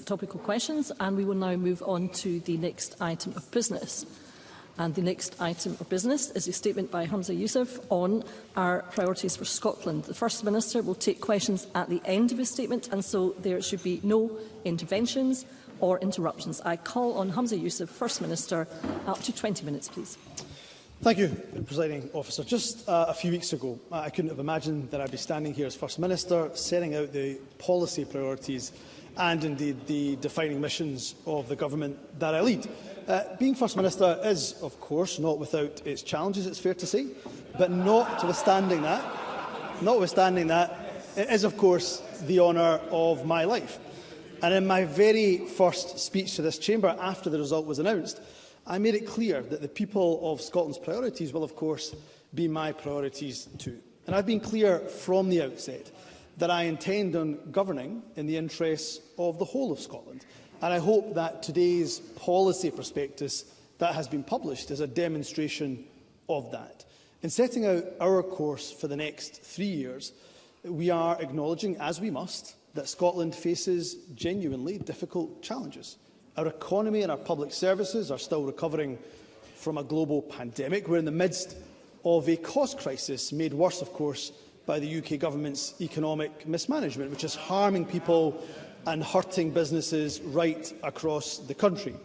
Topical questions, and we will now move on to the next item of business. And the next item of business is a statement by Humza Yousaf on our priorities for Scotland. The First Minister will take questions at the end of his statement, and so there should be no interventions or interruptions. I call on Humza Yousaf, First Minister, up to 20 minutes, please. Thank you, Presiding Officer. Just a few weeks ago, I couldn't have imagined that I'd be standing here as First Minister, setting out the policy priorities and indeed the defining missions of the government that I lead. Being First Minister is, of course, not without its challenges, it's fair to say, but notwithstanding that, it is, of course, the honour of my life. And in my very first speech to this chamber after the result was announced, I made it clear that the people of Scotland's priorities will, of course, be my priorities too. And I've been clear from the outset that I intend on governing in the interests of the whole of Scotland. And I hope that today's policy prospectus that has been published is a demonstration of that. In setting out our course for the next 3 years, we are acknowledging, as we must, that Scotland faces genuinely difficult challenges. Our economy and our public services are still recovering from a global pandemic. We're in the midst of a cost crisis, made worse, of course, by the UK Government's economic mismanagement, which is harming people and hurting businesses right across the country.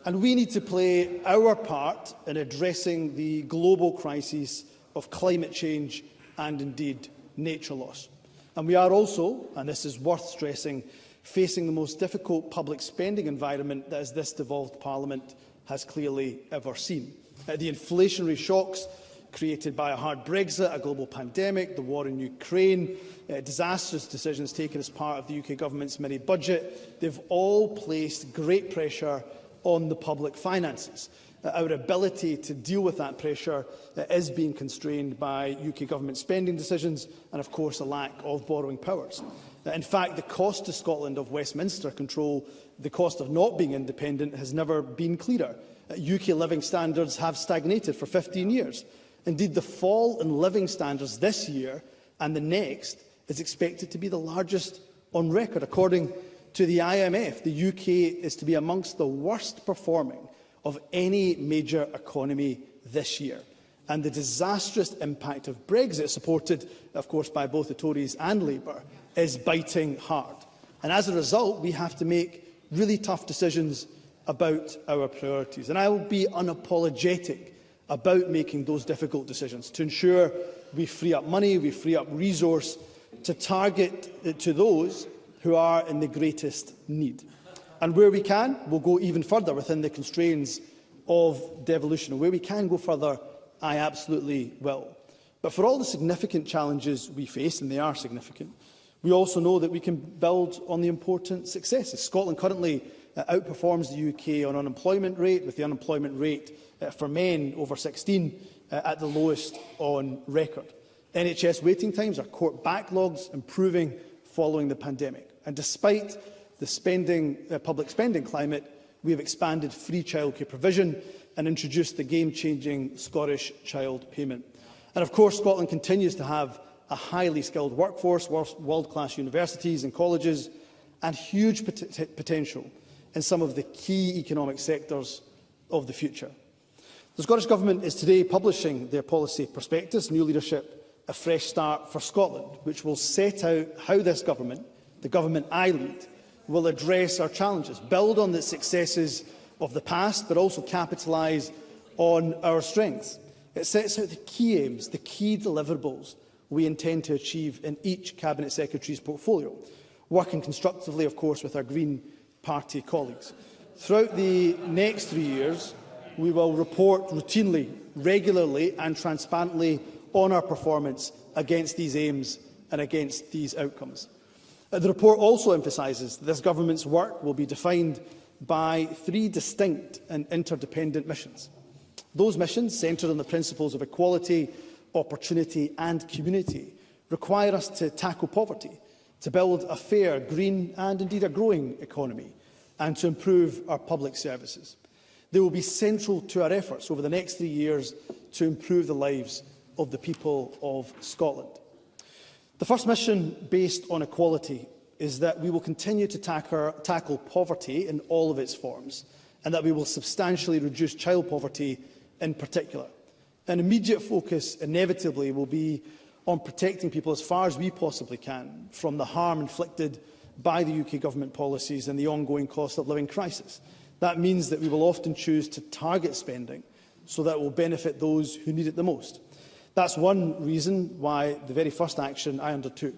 And we need to play our part in addressing the global crises of climate change and indeed nature loss. And we are also, and this is worth stressing, facing the most difficult public spending environment that this devolved Parliament has clearly ever seen. The inflationary shocks created by a hard Brexit, a global pandemic, the war in Ukraine, disastrous decisions taken as part of the UK Government's mini-budget, they've all placed great pressure on the public finances. Our ability to deal with that pressure is being constrained by UK Government spending decisions and, of course, a lack of borrowing powers. In fact, the cost to Scotland of Westminster control, the cost of not being independent, has never been clearer. UK living standards have stagnated for 15 years. Indeed, the fall in living standards this year and the next is expected to be the largest on record. According to the IMF, the UK is to be amongst the worst performing of any major economy this year. And the disastrous impact of Brexit, supported, of course, by both the Tories and Labour, is biting hard. And as a result, we have to make really tough decisions about our priorities. And I will be unapologetic about making those difficult decisions to ensure we free up money, we free up resource to target to those who are in the greatest need. And where we can, we'll go even further within the constraints of devolution. And where we can go further, I absolutely will. But for all the significant challenges we face, and they are significant, we also know that we can build on the important successes. Scotland currently outperforms the UK on unemployment rate, with the unemployment rate for men over 16 at the lowest on record. NHS waiting times, our court backlogs improving following the pandemic. And despite the public spending climate, we have expanded free childcare provision and introduced the game-changing Scottish Child Payment. And of course, Scotland continues to have a highly skilled workforce, world-class universities and colleges, and huge potential in some of the key economic sectors of the future. The Scottish Government is today publishing their policy prospectus, New Leadership, A Fresh Start for Scotland, which will set out how this government, the government I lead, will address our challenges, build on the successes of the past, but also capitalise on our strengths. It sets out the key aims, the key deliverables we intend to achieve in each Cabinet Secretary's portfolio, working constructively, of course, with our Green Party colleagues. Throughout the next 3 years, we will report routinely, regularly and transparently on our performance against these aims and against these outcomes. The report also emphasises that this government's work will be defined by 3 distinct and interdependent missions. Those missions, centred on the principles of equality, opportunity and community, require us to tackle poverty, to build a fair, green and indeed a growing economy, and to improve our public services. They will be central to our efforts over the next 3 years to improve the lives of the people of Scotland. The first mission, based on equality, is that we will continue to tackle poverty in all of its forms, and that we will substantially reduce child poverty in particular. An immediate focus inevitably will be on protecting people as far as we possibly can from the harm inflicted by the UK Government policies and the ongoing cost of living crisis. That means that we will often choose to target spending so that it will benefit those who need it the most. That's one reason why the very first action I undertook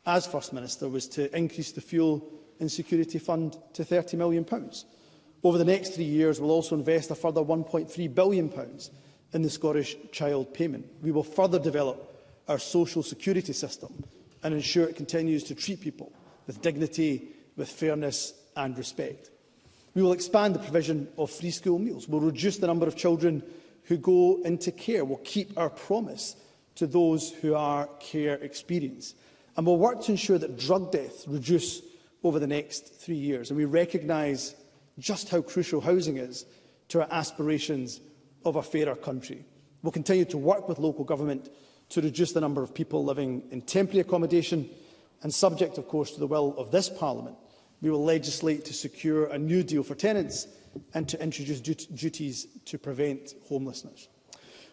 as First Minister was to increase the Fuel Insecurity Fund to £30 million. Over the next 3 years, we'll also invest a further £1.3 billion in the Scottish Child Payment. We will further develop our social security system and ensure it continues to treat people with dignity, with fairness and respect. We will expand the provision of free school meals. We'll reduce the number of children who go into care. We'll keep our promise to those who are care experienced. And we'll work to ensure that drug deaths reduce over the next 3 years. And we recognise just how crucial housing is to our aspirations of a fairer country. We'll continue to work with local government to reduce the number of people living in temporary accommodation, and subject, of course, to the will of this Parliament, we will legislate to secure a new deal for tenants and to introduce duties to prevent homelessness.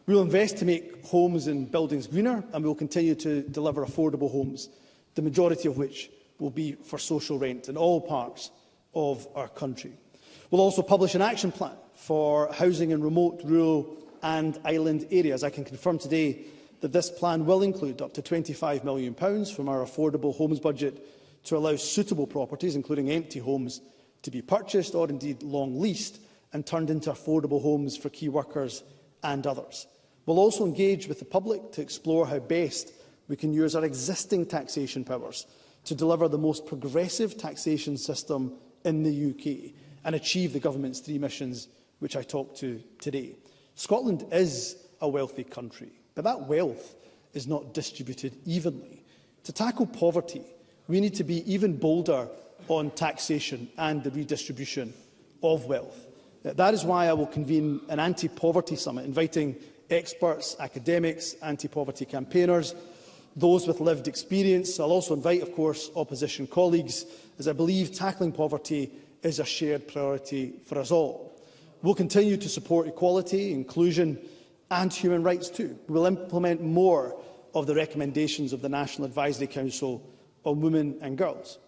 We will invest to make homes and buildings greener, and we will continue to deliver affordable homes, the majority of which will be for social rent in all parts of our country. We'll also publish an action plan for housing in remote, rural and island areas. I can confirm today that this plan will include up to £25 million from our affordable homes budget to allow suitable properties, including empty homes, to be purchased or indeed long leased and turned into affordable homes for key workers and others. We'll also engage with the public to explore how best we can use our existing taxation powers to deliver the most progressive taxation system in the UK and achieve the government's 3 missions, which I talked to today. Scotland is a wealthy country, but that wealth is not distributed evenly. To tackle poverty, we need to be even bolder on taxation and the redistribution of wealth. That is why I will convene an anti-poverty summit, inviting experts, academics, anti-poverty campaigners, those with lived experience. I'll also invite, of course, opposition colleagues, as I believe tackling poverty is a shared priority for us all. We'll continue to support equality, inclusion and human rights too. We will implement more of the recommendations of the National Advisory Council on Women and Girls.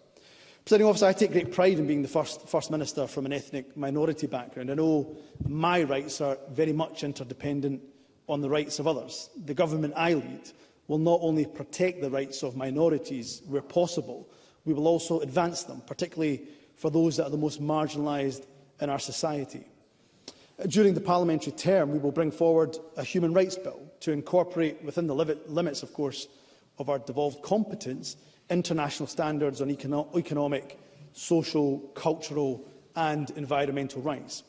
Presiding Officer, I take great pride in being the First Minister from an ethnic minority background. I know my rights are very much interdependent on the rights of others. The government I lead will not only protect the rights of minorities where possible, we will also advance them, particularly for those that are the most marginalised in our society. During the parliamentary term, we will bring forward a human rights bill to incorporate, within the limits, of course, of our devolved competence, international standards on economic, social, cultural and environmental rights.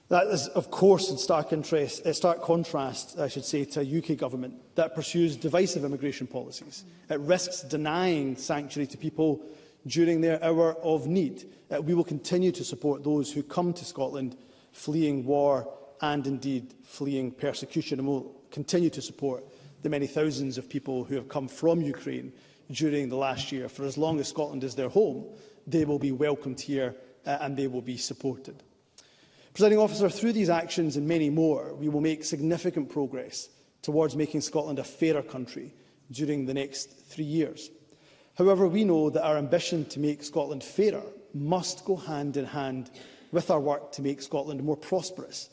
That is, of course, in stark contrast, I should say, to a UK government that pursues divisive immigration policies. It risks denying sanctuary to people during their hour of need. We will continue to support those who come to Scotland fleeing war and indeed fleeing persecution, and will continue to support the many thousands of people who have come from Ukraine during the last year. For as long as Scotland is their home, they will be welcomed here and they will be supported. Presiding Officer, through these actions and many more, we will make significant progress towards making Scotland a fairer country during the next 3 years. However, we know that our ambition to make Scotland fairer must go hand in hand with our work to make Scotland more prosperous.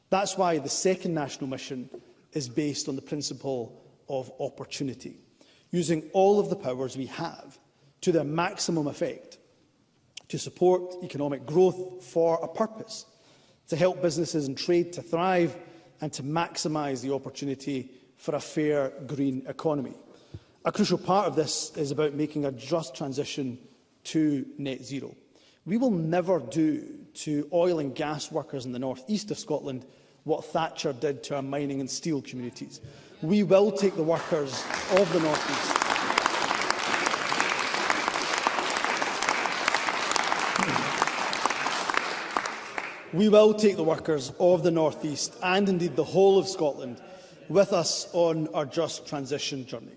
That's why the second national mission is based on the principle of opportunity, using all of the powers we have to their maximum effect to support economic growth for a purpose, to help businesses and trade to thrive and to maximise the opportunity for a fair green economy. A crucial part of this is about making a just transition to net zero. We will never do to oil and gas workers in the north east of Scotland what Thatcher did to our mining and steel communities. We will take the workers of the north east We will take the workers of the North East and indeed the whole of Scotland with us on our just transition journey.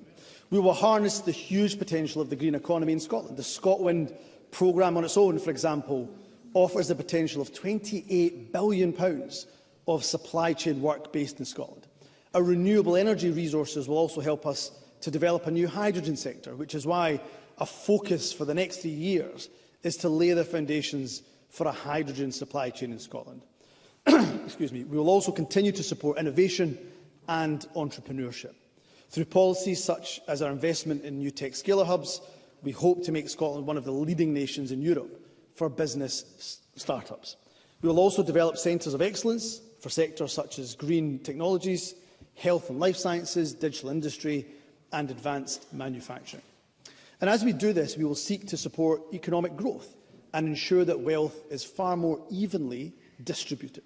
We will harness the huge potential of the green economy in Scotland. The ScotWind programme on its own, for example, offers the potential of £28 billion of supply chain work based in Scotland. Our renewable energy resources will also help us to develop a new hydrogen sector, which is why a focus for the next 3 years is to lay the foundations for a hydrogen supply chain in Scotland. Excuse me. We will also continue to support innovation and entrepreneurship. Through policies such as our investment in new tech scalar hubs, we hope to make Scotland one of the leading nations in Europe for business start-ups. We will also develop centres of excellence for sectors such as green technologies, health and life sciences, digital industry and advanced manufacturing. And as we do this, we will seek to support economic growth and ensure that wealth is far more evenly distributed.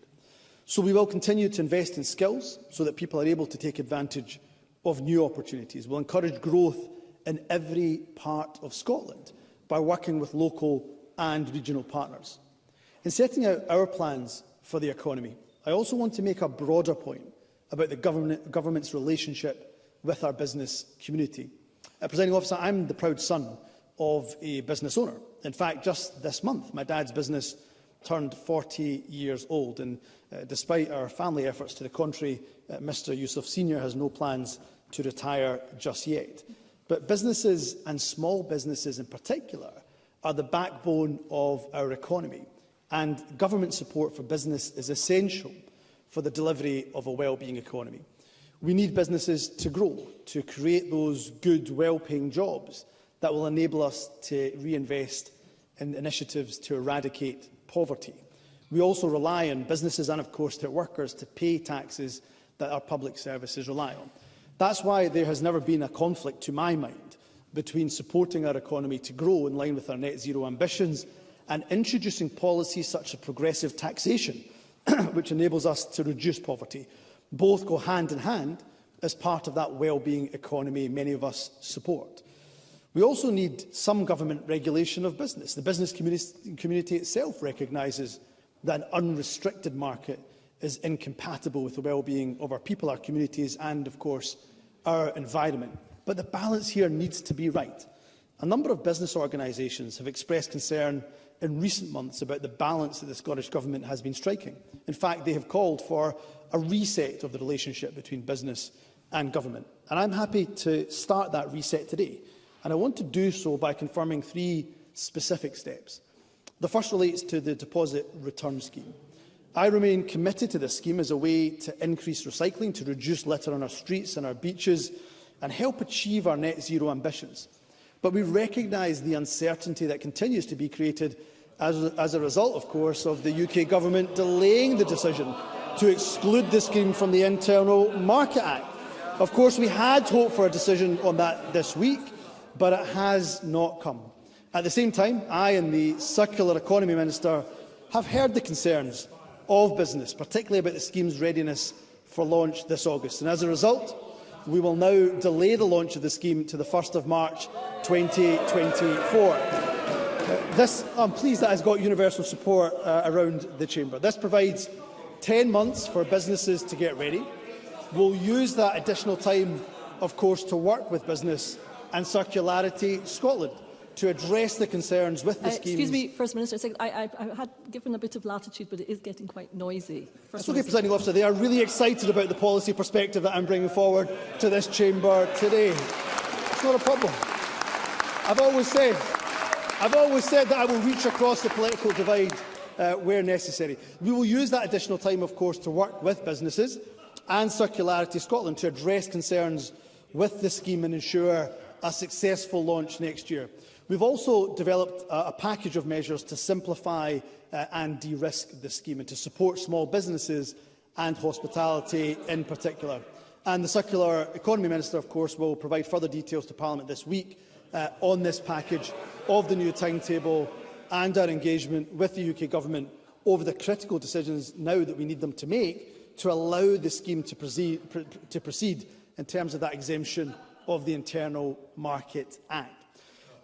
So we will continue to invest in skills so that people are able to take advantage of new opportunities. We'll encourage growth in every part of Scotland by working with local and regional partners. In setting out our plans for the economy, I also want to make a broader point about the government's relationship with our business community. Presiding Officer, I'm the proud son of a business owner. In fact, just this month, my dad's business turned 40 years old, and despite our family efforts to the contrary, Mr Yousaf Senior has no plans to retire just yet. But businesses, and small businesses in particular, are the backbone of our economy, and government support for business is essential for the delivery of a well-being economy. We need businesses to grow, to create those good, well-paying jobs that will enable us to reinvest in initiatives to eradicate poverty. We also rely on businesses and, of course, their workers to pay taxes that our public services rely on. That's why there has never been a conflict, to my mind, between supporting our economy to grow in line with our net zero ambitions and introducing policies such as progressive taxation, which enables us to reduce poverty. Both go hand in hand as part of that well-being economy many of us support. We also need some government regulation of business. The business community itself recognises that an unrestricted market is incompatible with the well-being of our people, our communities and, of course, our environment. But the balance here needs to be right. A number of business organisations have expressed concern in recent months about the balance that the Scottish Government has been striking. In fact, they have called for a reset of the relationship between business and government. And I'm happy to start that reset today. And I want to do so by confirming 3 specific steps. The first relates to the deposit return scheme. I remain committed to this scheme as a way to increase recycling, to reduce litter on our streets and our beaches, and help achieve our net zero ambitions. But we recognise the uncertainty that continues to be created as a result, of course, of the UK Government delaying the decision to exclude the scheme from the Internal Market Act. Of course, we had hoped for a decision on that this week, but it has not come. At the same time, I and the Circular Economy Minister have heard the concerns of business, particularly about the scheme's readiness for launch this August. And as a result, we will now delay the launch of the scheme to the 1st of March 2024. I'm pleased that has got universal support around the Chamber. This provides 10 months for businesses to get ready. We'll use that additional time, of course, to work with business and Circularity Scotland to address the concerns with the scheme. Excuse me, First Minister, I had given a bit of latitude, but it is getting quite noisy. That's okay, Presiding Officer. They are really excited about the policy perspective that I'm bringing forward to this Chamber today. It's not a problem. I've always said that I will reach across the political divide where necessary. We will use that additional time, of course, to work with businesses and Circularity Scotland to address concerns with the scheme and ensure a successful launch next year. We've also developed a package of measures to simplify and de-risk the scheme and to support small businesses and hospitality in particular. And the Circular Economy Minister, of course, will provide further details to Parliament this week on this package of the new timetable and our engagement with the UK Government over the critical decisions now that we need them to make to allow the scheme to proceed in terms of that exemption of the Internal Market Act.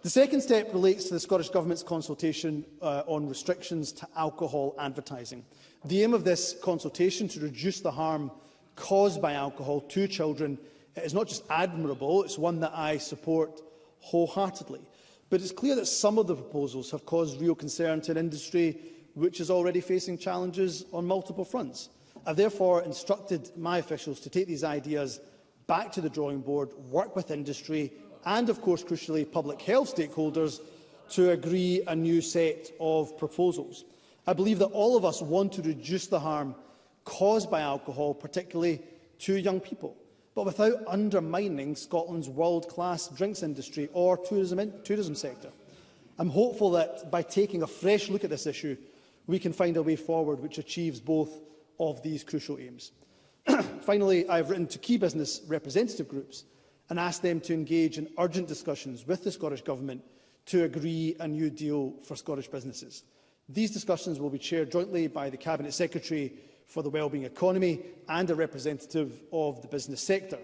The second step relates to the Scottish Government's consultation on restrictions to alcohol advertising. The aim of this consultation to reduce the harm caused by alcohol to children It is not just admirable, it's one that I support wholeheartedly. But it's clear that some of the proposals have caused real concern to an industry which is already facing challenges on multiple fronts. I've therefore instructed my officials to take these ideas back to the drawing board, work with industry and, of course, crucially, public health stakeholders to agree a new set of proposals. I believe that all of us want to reduce the harm caused by alcohol, particularly to young people, but without undermining Scotland's world-class drinks industry or tourism sector. I'm hopeful that by taking a fresh look at this issue, we can find a way forward which achieves both of these crucial aims. Finally, I have written to key business representative groups and asked them to engage in urgent discussions with the Scottish Government to agree a new deal for Scottish businesses. These discussions will be chaired jointly by the Cabinet Secretary for the Wellbeing Economy and a representative of the business sector.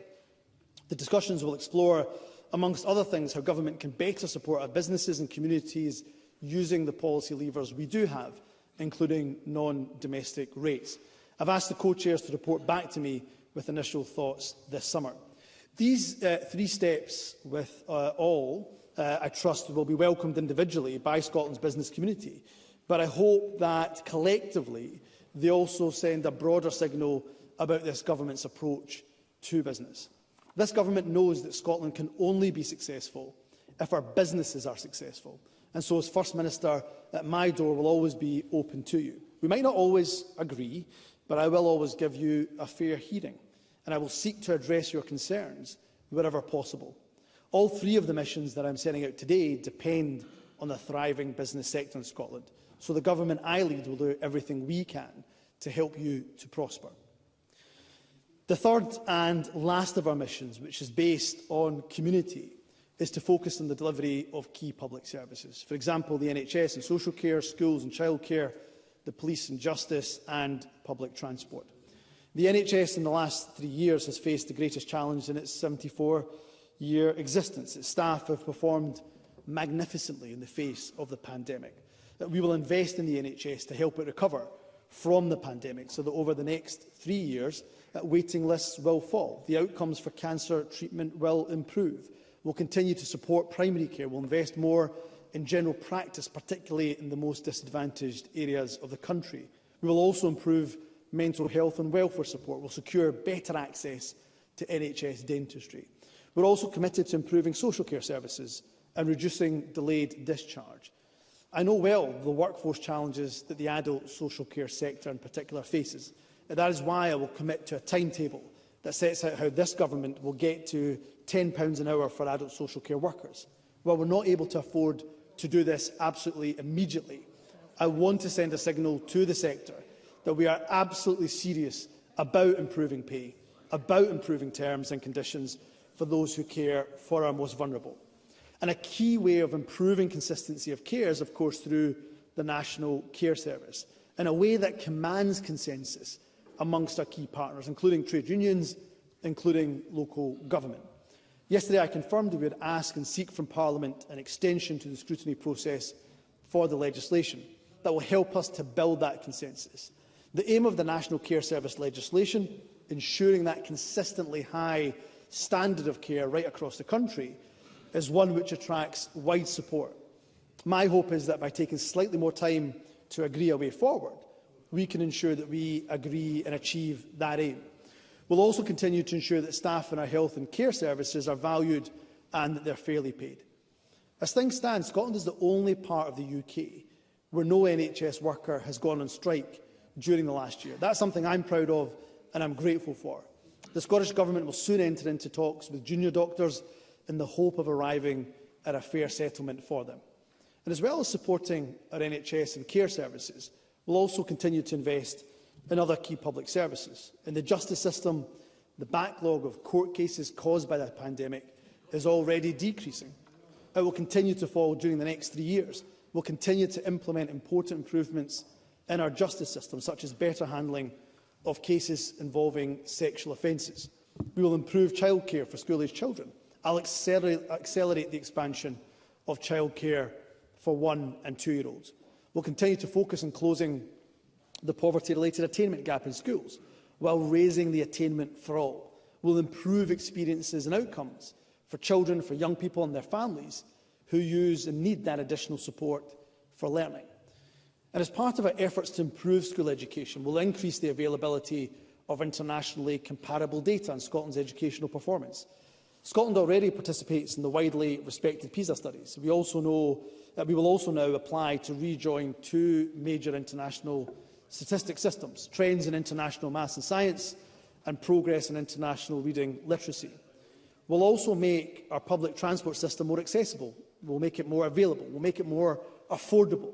The discussions will explore, amongst other things, how government can better support our businesses and communities using the policy levers we do have, including non-domestic rates. I've asked the co-chairs to report back to me with initial thoughts this summer. These three steps with I trust, will be welcomed individually by Scotland's business community, but I hope that collectively they also send a broader signal about this government's approach to business. This government knows that Scotland can only be successful if our businesses are successful, and so as First Minister, my door will always be open to you. We might not always agree, but I will always give you a fair hearing, and I will seek to address your concerns wherever possible. All three of the missions that I'm setting out today depend on a thriving business sector in Scotland, so the government I lead will do everything we can to help you to prosper. The third and last of our missions, which is based on community, is to focus on the delivery of key public services. For example, the NHS and social care, schools and childcare, the police and justice and public transport. The NHS in the last 3 years has faced the greatest challenge in its 74-year existence. Its staff have performed magnificently in the face of the pandemic. We will invest in the NHS to help it recover from the pandemic so that over the next 3 years, waiting lists will fall. The outcomes for cancer treatment will improve. We'll continue to support primary care. We'll invest more in general practice, particularly in the most disadvantaged areas of the country. We will also improve mental health and welfare support. We'll secure better access to NHS dentistry. We're also committed to improving social care services and reducing delayed discharge. I know well the workforce challenges that the adult social care sector in particular faces. And that is why I will commit to a timetable that sets out how this government will get to £10 an hour for adult social care workers. While we're not able to afford to do this absolutely immediately, I want to send a signal to the sector that we are absolutely serious about improving pay, about improving terms and conditions for those who care for our most vulnerable. And a key way of improving consistency of care is, of course, through the National Care Service, in a way that commands consensus amongst our key partners, including trade unions, including local government. Yesterday, I confirmed we would ask and seek from Parliament an extension to the scrutiny process for the legislation that will help us to build that consensus. The aim of the National Care Service legislation, ensuring that consistently high standard of care right across the country, is one which attracts wide support. My hope is that by taking slightly more time to agree a way forward, we can ensure that we agree and achieve that aim. We'll also continue to ensure that staff in our health and care services are valued and that they're fairly paid. As things stand, Scotland is the only part of the UK where no NHS worker has gone on strike during the last year. That's something I'm proud of and I'm grateful for. The Scottish Government will soon enter into talks with junior doctors in the hope of arriving at a fair settlement for them. And as well as supporting our NHS and care services, we'll also continue to invest in other key public services. In the justice system, the backlog of court cases caused by the pandemic is already decreasing. It will continue to fall during the next 3 years. We'll continue to implement important improvements in our justice system, such as better handling of cases involving sexual offences. We will improve childcare for school-aged children. I'll accelerate the expansion of childcare for 1- and 2-year-olds. We'll continue to focus on closing the poverty-related attainment gap in schools, while raising the attainment for all. will improve experiences and outcomes for children, for young people and their families who use and need that additional support for learning. And as part of our efforts to improve school education, we'll increase the availability of internationally comparable data on Scotland's educational performance. Scotland already participates in the widely respected PISA studies. We will also now apply to rejoin 2 major international statistics systems, Trends in International Maths and Science and Progress in International Reading Literacy. We'll also make our public transport system more accessible. We'll make it more available. We'll make it more affordable.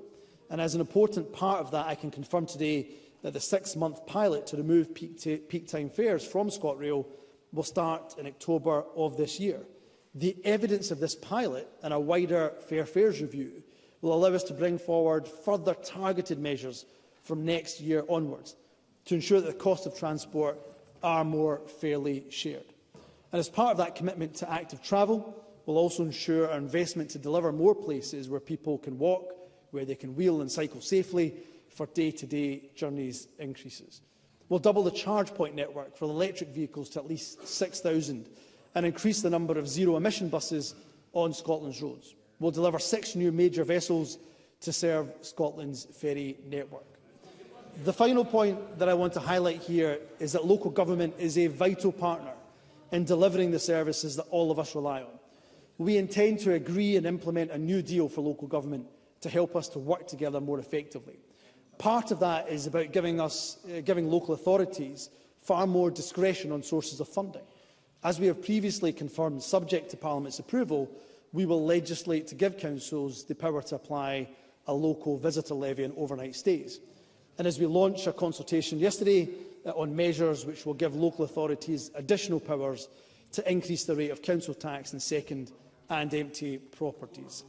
And as an important part of that, I can confirm today that the 6-month pilot to remove peak time fares from ScotRail will start in October of this year. The evidence of this pilot and a wider fair fares review will allow us to bring forward further targeted measures from next year onwards to ensure that the cost of transport are more fairly shared. And as part of that commitment to active travel, we'll also ensure our investment to deliver more places where people can walk, where they can wheel and cycle safely for day-to-day journeys increases. We'll double the charge point network for electric vehicles to at least 6,000 and increase the number of zero-emission buses on Scotland's roads. We'll deliver 6 new major vessels to serve Scotland's ferry network. The final point that I want to highlight here is that local government is a vital partner in delivering the services that all of us rely on. We intend to agree and implement a new deal for local government to help us to work together more effectively. Part of that is about giving local authorities far more discretion on sources of funding. As we have previously confirmed, subject to Parliament's approval, we will legislate to give councils the power to apply a local visitor levy on overnight stays. And as we launched a consultation yesterday on measures which will give local authorities additional powers to increase the rate of council tax on second and empty properties.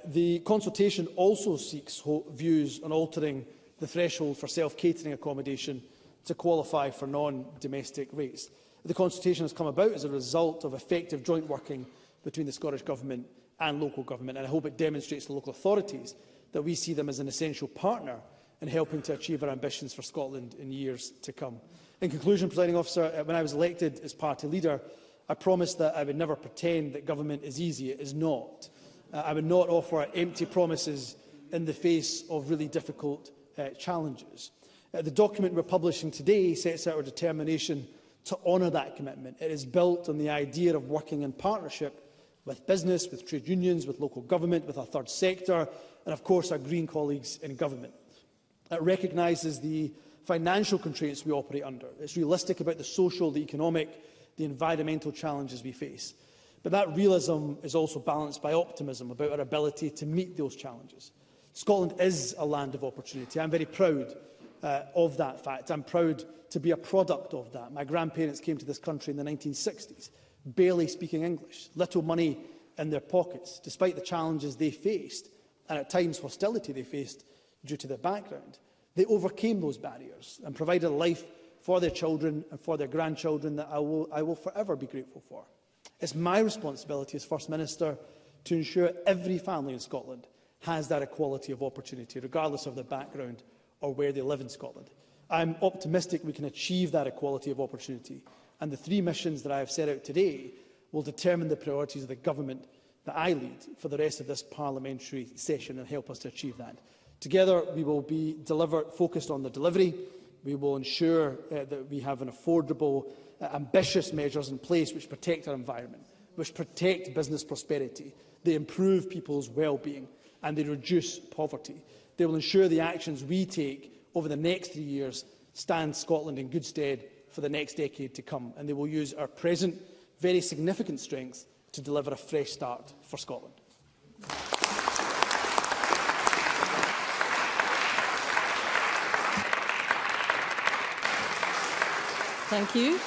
The consultation also seeks views on altering the threshold for self-catering accommodation to qualify for non-domestic rates. The consultation has come about as a result of effective joint working between the Scottish Government and local government, and I hope it demonstrates to local authorities that we see them as an essential partner in helping to achieve our ambitions for Scotland in years to come. In conclusion, Presiding Officer, when I was elected as party leader, I promised that I would never pretend that government is easy. It is not. I would not offer empty promises in the face of really difficult challenges. The document we're publishing today sets out our determination to honour that commitment. It is built on the idea of working in partnership with business, with trade unions, with local government, with our third sector, and of course our Green colleagues in government. It recognises the financial constraints we operate under. It's realistic about the social, the economic, the environmental challenges we face. But that realism is also balanced by optimism about our ability to meet those challenges. Scotland is a land of opportunity. I'm very proud of that fact. I'm proud to be a product of that. My grandparents came to this country in the 1960s, barely speaking English, little money in their pockets, despite the challenges they faced, and at times hostility they faced due to their background. They overcame those barriers and provided a life for their children and for their grandchildren that I will forever be grateful for. It's my responsibility as First Minister to ensure every family in Scotland has that equality of opportunity, regardless of their background or where they live in Scotland. I'm optimistic we can achieve that equality of opportunity, and the 3 missions that I have set out today will determine the priorities of the government that I lead for the rest of this parliamentary session and help us to achieve that. Together, we will be focused on the delivery. We will ensure that we have an affordable, ambitious measures in place which protect our environment, which protect business prosperity, they improve people's well-being and they reduce poverty. They will ensure the actions we take over the next 3 years stand Scotland in good stead for the next decade to come, and they will use our present, very significant strengths to deliver a fresh start for Scotland. Thank you.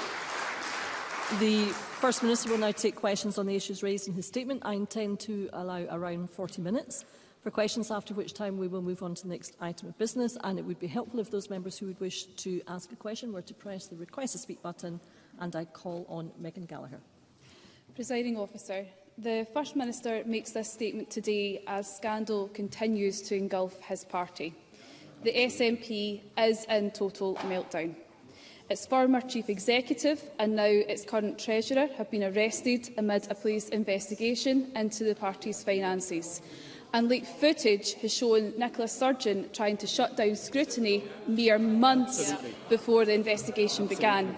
The First Minister will now take questions on the issues raised in his statement. I intend to allow around 40 minutes for questions, after which time we will move on to the next item of business, and it would be helpful if those members who would wish to ask a question were to press the Request to Speak button, and I call on Megan Gallagher. Presiding Officer, the First Minister makes this statement today as scandal continues to engulf his party. The SNP is in total meltdown. Its former chief executive and now its current treasurer have been arrested amid a police investigation into the party's finances. And leaked footage has shown Nicola Sturgeon trying to shut down scrutiny mere months before the investigation began.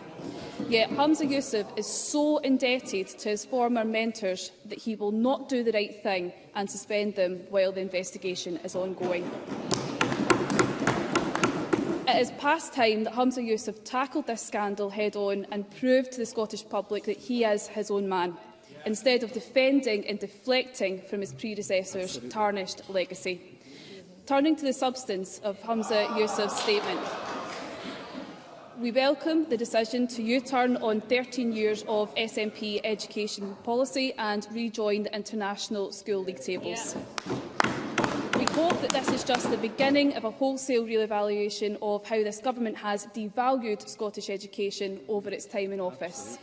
Yet Humza Yousaf is so indebted to his former mentors that he will not do the right thing and suspend them while the investigation is ongoing. It is past time that Humza Yousaf tackled this scandal head-on and proved to the Scottish public that he is his own man, instead of defending and deflecting from his predecessor's tarnished legacy. Turning to the substance of Humza Yousaf's statement, we welcome the decision to U-turn on 13 years of SNP education policy and rejoin the international school league tables. We hope that this is just the beginning of a wholesale re-evaluation of how this government has devalued Scottish education over its time in office.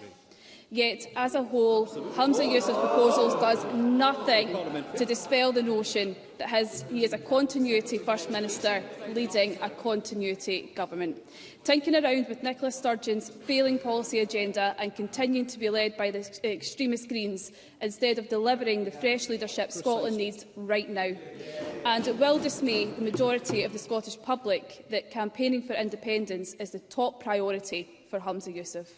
Yet, as a whole, Humza Yousaf's proposals does nothing to dispel the notion that he is a continuity First Minister leading a continuity government. Tinking around with Nicola Sturgeon's failing policy agenda and continuing to be led by the extremist Greens instead of delivering the fresh leadership Scotland needs right now. And it will dismay the majority of the Scottish public that campaigning for independence is the top priority for Humza Yousaf.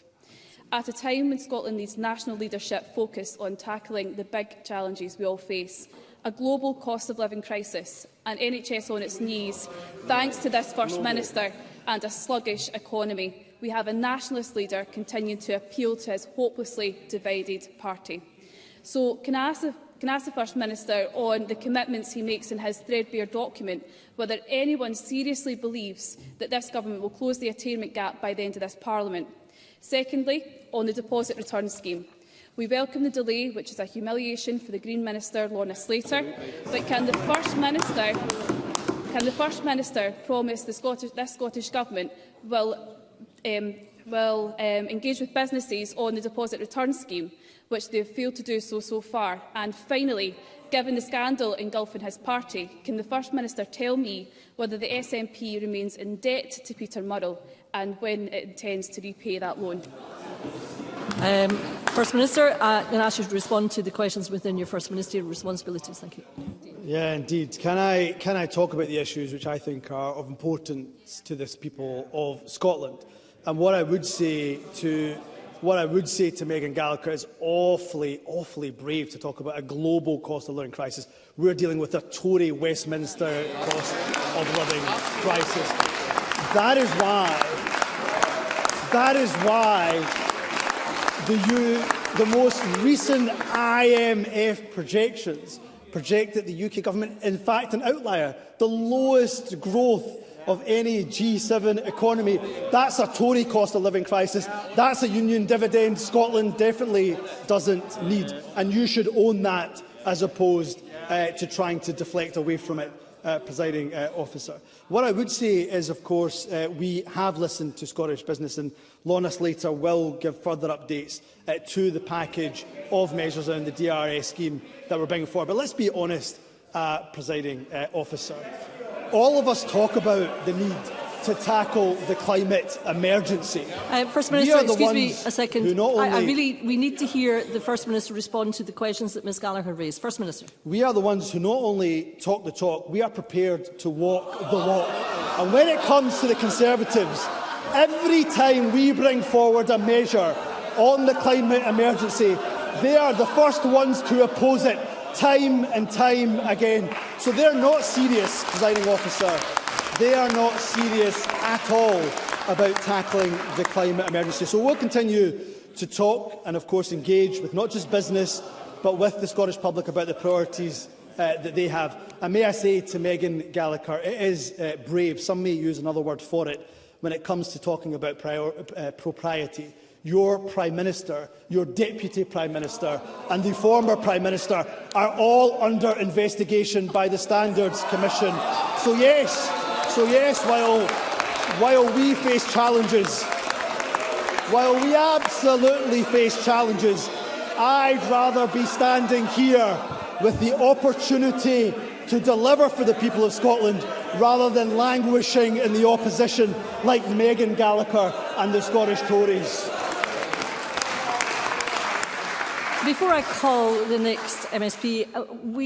At a time when Scotland needs national leadership focused on tackling the big challenges we all face, a global cost of living crisis, an NHS on its knees, thanks to this First Minister, and a sluggish economy, we have a nationalist leader continuing to appeal to his hopelessly divided party. So can I ask the First Minister on the commitments he makes in his threadbare document whether anyone seriously believes that this government will close the attainment gap by the end of this Parliament? Secondly, on the deposit return scheme. We welcome the delay, which is a humiliation for the Green Minister, Lorna Slater, but can the First Minister promise this Scottish Government will engage with businesses on the deposit return scheme, which they have failed to do so far? And finally, given the scandal engulfing his party, can the First Minister tell me whether the SNP remains in debt to Peter Murrell and when it intends to repay that loan? First Minister, I'm going to ask you to respond to the questions within your First Ministerial responsibilities. Thank you. Yeah, indeed. Can I talk about the issues which I think are of importance to this people of Scotland? And what I would say to Megan Gallagher is awfully brave to talk about a global cost of living crisis. We're dealing with a Tory Westminster cost of living crisis. That is why the most recent IMF projections project that the UK government, in fact, an outlier, the lowest growth of any G7 economy. That's a Tory cost of living crisis. That's a union dividend Scotland definitely doesn't need. And you should own that as opposed to trying to deflect away from it, presiding officer. What I would say is, of course, we have listened to Scottish business, and Lorna Slater will give further updates to the package of measures on the DRS scheme that we're bringing forward. But let's be honest, presiding officer. All of us talk about the need to tackle the climate emergency. First Minister, excuse me a second. We need to hear the First Minister respond to the questions that Ms Gallagher raised. First Minister. We are the ones who not only talk the talk, we are prepared to walk the walk. And when it comes to the Conservatives, every time we bring forward a measure on the climate emergency, they are the first ones to oppose it, time and time again. So they're not serious, presiding officer. They are not serious at all about tackling the climate emergency. So we'll continue to talk and, of course, engage with not just business, but with the Scottish public about the priorities that they have. And may I say to Megan Gallagher, it is brave, some may use another word for it, when it comes to talking about propriety. Your Prime Minister, your Deputy Prime Minister and the former Prime Minister are all under investigation by the Standards Commission. So yes, while we face challenges, while we absolutely face challenges, I'd rather be standing here with the opportunity to deliver for the people of Scotland rather than languishing in the opposition like Megan Gallagher and the Scottish Tories. Before I call the next MSP,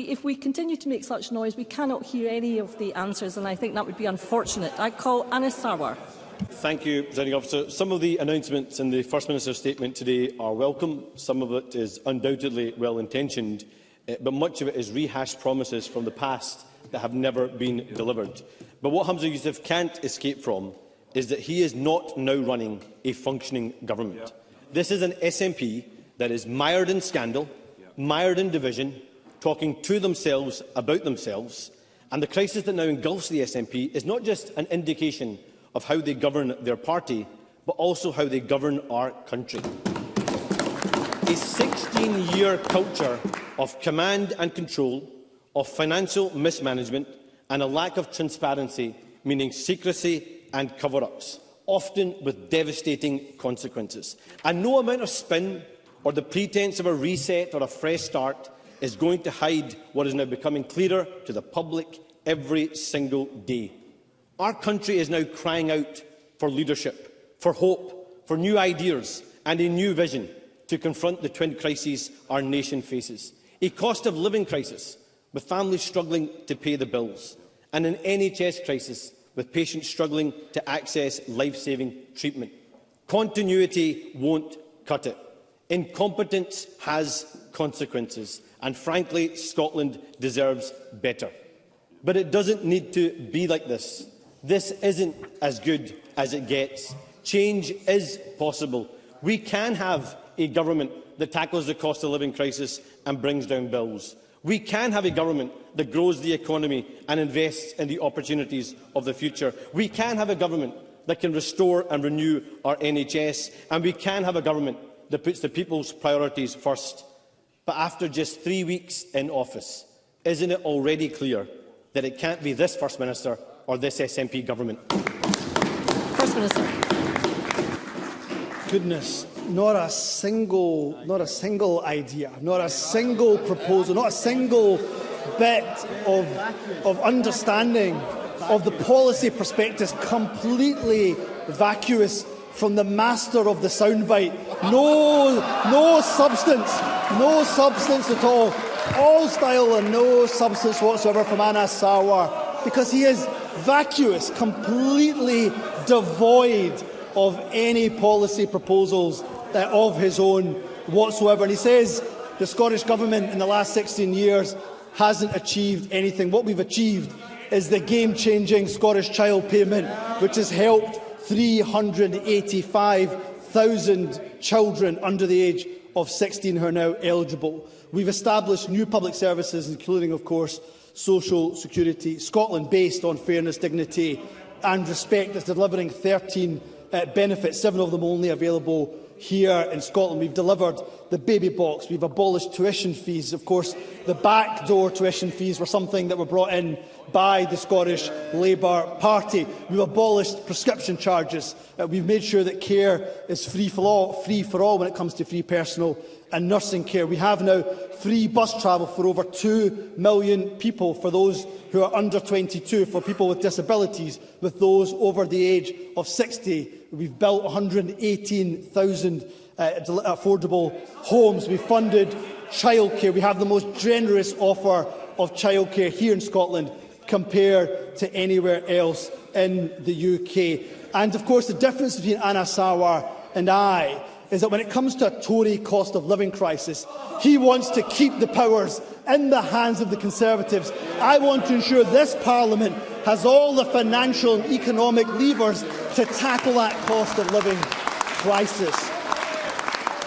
if we continue to make such noise, we cannot hear any of the answers, and I think that would be unfortunate. I call Anis Sarwar. Thank you, Presiding Officer. Some of the announcements in the First Minister's statement today are welcome. Some of it is undoubtedly well-intentioned, but much of it is rehashed promises from the past that have never been delivered. But what Humza Yousaf can't escape from is that he is not now running a functioning government. This is an SNP that is mired in scandal, mired in division, talking to themselves about themselves, and the crisis that now engulfs the SNP is not just an indication of how they govern their party, but also how they govern our country. A 16-year culture of command and control, of financial mismanagement and a lack of transparency, meaning secrecy and cover-ups, often with devastating consequences. And no amount of spin or the pretence of a reset or a fresh start is going to hide what is now becoming clearer to the public every single day. Our country is now crying out for leadership, for hope, for new ideas and a new vision to confront the twin crises our nation faces. A cost of living crisis, with families struggling to pay the bills, and an NHS crisis, with patients struggling to access life-saving treatment. Continuity won't cut it. Incompetence has consequences, and frankly, Scotland deserves better. But it doesn't need to be like this. This isn't as good as it gets. Change is possible. We can have a government that tackles the cost of living crisis and brings down bills. We can have a government that grows the economy and invests in the opportunities of the future. We can have a government that can restore and renew our NHS, and we can have a government that puts the people's priorities first. But after just 3 weeks in office, isn't it already clear that it can't be this First Minister or this SNP government? First Minister. Goodness, not a single idea, not a single proposal, not a single bit of understanding of the policy prospectus, completely vacuous from the master of the soundbite. No substance at all style and no substance whatsoever from Anas Sarwar, because he is vacuous, completely devoid of any policy proposals of his own whatsoever. And he says the Scottish Government in the last 16 years hasn't achieved anything. What we've achieved is the game-changing Scottish Child Payment, which has helped 385,000 children under the age of 16 who are now eligible. We've established new public services, including, of course, social security. Scotland, based on fairness, dignity and respect, is delivering 13 benefits, 7 of them only available here in Scotland. We've delivered the baby box. We've abolished tuition fees. Of course, the backdoor tuition fees were something that were brought in by the Scottish Labour Party. We've abolished prescription charges. We've made sure that care is free for all when it comes to free personal and nursing care. We have now free bus travel for over 2 million people, for those who are under 22, for people with disabilities, with those over the age of 60. We've built 118,000 affordable homes. We've funded childcare. We have the most generous offer of childcare here in Scotland compared to anywhere else in the UK. And of course, the difference between Anas Sarwar and I is that when it comes to a Tory cost of living crisis, he wants to keep the powers in the hands of the Conservatives. I want to ensure this Parliament has all the financial and economic levers to tackle that cost of living crisis.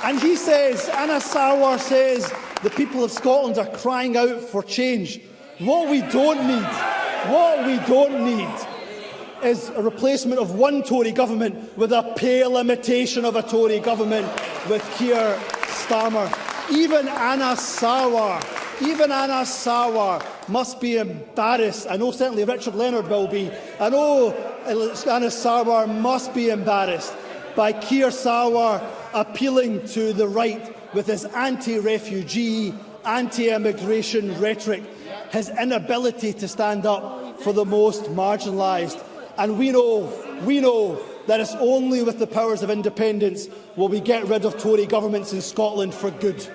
And he says, Anas Sarwar says, the people of Scotland are crying out for change. What we don't need is a replacement of one Tory government with a pale imitation of a Tory government with Keir Starmer. Even Anas Sarwar must be embarrassed. I know certainly Richard Leonard will be. I know Anas Sarwar must be embarrassed by Keir Starmer appealing to the right with his anti-refugee, anti-immigration rhetoric. his inability to stand up for the most marginalised. And we know that it's only with the powers of independence will we get rid of Tory governments in Scotland for good.